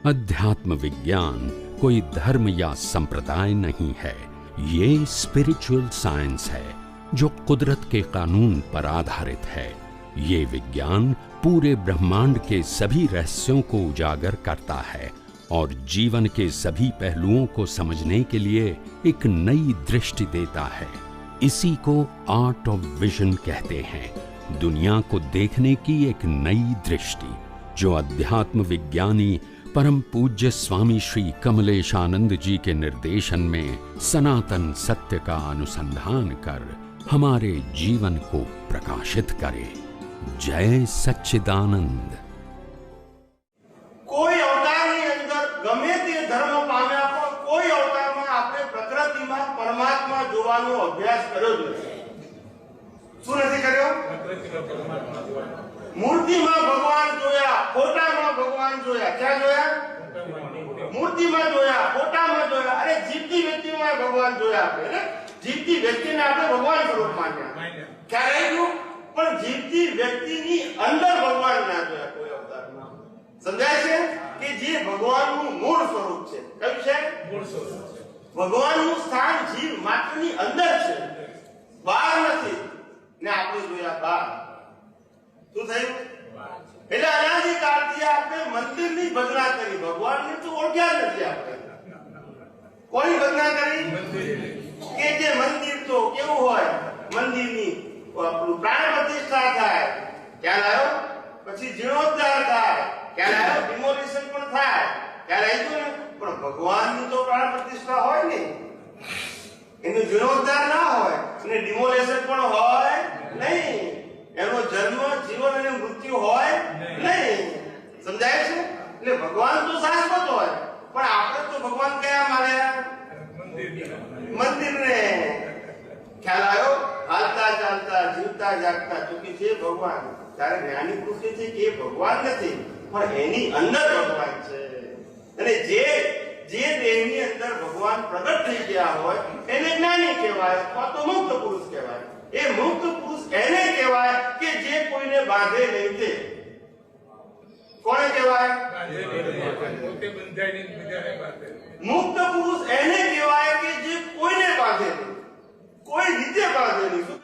अध्यात्म विज्ञान कोई धर्म या संप्रदाय नहीं है, ये स्पिरिचुअल साइंस है जो कुदरत के कानून पर आधारित है। ये विज्ञान पूरे ब्रह्मांड के सभी रहस्यों को उजागर करता है और जीवन के सभी पहलुओं को समझने के लिए एक नई दृष्टि देता है। इसी को आर्ट ऑफ विजन कहते हैं, दुनिया को देखने की एक नई दृष्टि, जो अध्यात्म विज्ञानी परम पूज्य स्वामी श्री कमलेशानंद जी के निर्देशन में सनातन सत्य का अनुसंधान कर हमारे जीवन को प्रकाशित करे। जय सच्चिदानंद। कोई अवताરની અંદર ગમે તે ધર્મ પામ્યા પણ કોઈ અવતારમાં આપણે પ્રકૃતિમાં પરમાત્મા જોવાનો અભ્યાસ કર્યો જ નથી। શું નથી કર્યો? મૂર્તિમાં ભગવાન જોયા, ફોટામાં ભગવાન જોયા। ક્યાં જોયા? મૂર્તિમાં જોયા, ફોટામાં જોયા। અરે જીવતી વ્યક્તિમાં ભગવાન જોયા આપણે, ને જીવતી વ્યક્તિને આપણે ભગવાન સ્વરૂપ માન્યા। ક્યાં રહી ગયું? પણ જીવતી વ્યક્તિની અંદર ભગવાન ના જોયા કોઈ અવતારમાં। સમજાય છે કે જે ભગવાનનું મૂળ સ્વરૂપ છે, કયું છે? મૂળ સ્વરૂપ। ભગવાનનું સ્થાન જીવ માત્રની અંદર છે, બહાર નથી। ને આપણે જોયા બહાર। શું થયું? એટલે અનાદિકાળથી આપણે મંદિરની ભજના કરી, ભગવાનને તો ઓળખ્યા નથી આપણે। કોની ભજના કરી? કે જે મંદિર તો કેવું હોય, મંદિરની આપણું પ્રાણ પ્રતિષ્ઠા થાય, ખ્યાલ આવ્યો? પછી જીર્ણોદ્ધાર થાય, ખ્યાલ આવ્યો? ડિમોલિશન પણ થાય, ખ્યાલ આવી ગયો ને? પણ ભગવાનની તો પ્રાણ પ્રતિષ્ઠા હોય ને, એનું જીર્ણોદ્ધાર ના હોય અને ડિમોલિશન પણ હોય નહીં, એનો જન્મ, જીવન અને મૃત્યુ હોય નહીં। સમજાય છે? એટલે ભગવાન તો શાશ્વત હોય, પણ આપણે તો ભગવાન કયા માન્યા? મંદિરને। ખ્યાલ આવ્યો? હાલતા ચાલતા જીવતા જાગતા ચૂકી છે ભગવાન। ત્યારે જ્ઞાની પુરુષ છે કે એ ભગવાન નથી, પણ એની અંદર ભગવાન છે। અને જે દેહની અંદર ભગવાન પ્રગટ થઈ ગયા હોય એને જ્ઞાની કહેવાય, અથવા તો મુક્ત પુરુષ કહેવાય। એ મુક્ત પુરુષ એને કહેવાય કે જે કોઈને બાંધે નહીં તે। કોને કહેવાય? મુક્ત પુરુષ એને કહેવાય કે જે કોઈને બાંધે નહીં, કોઈ રીતે બાંધે નહીં।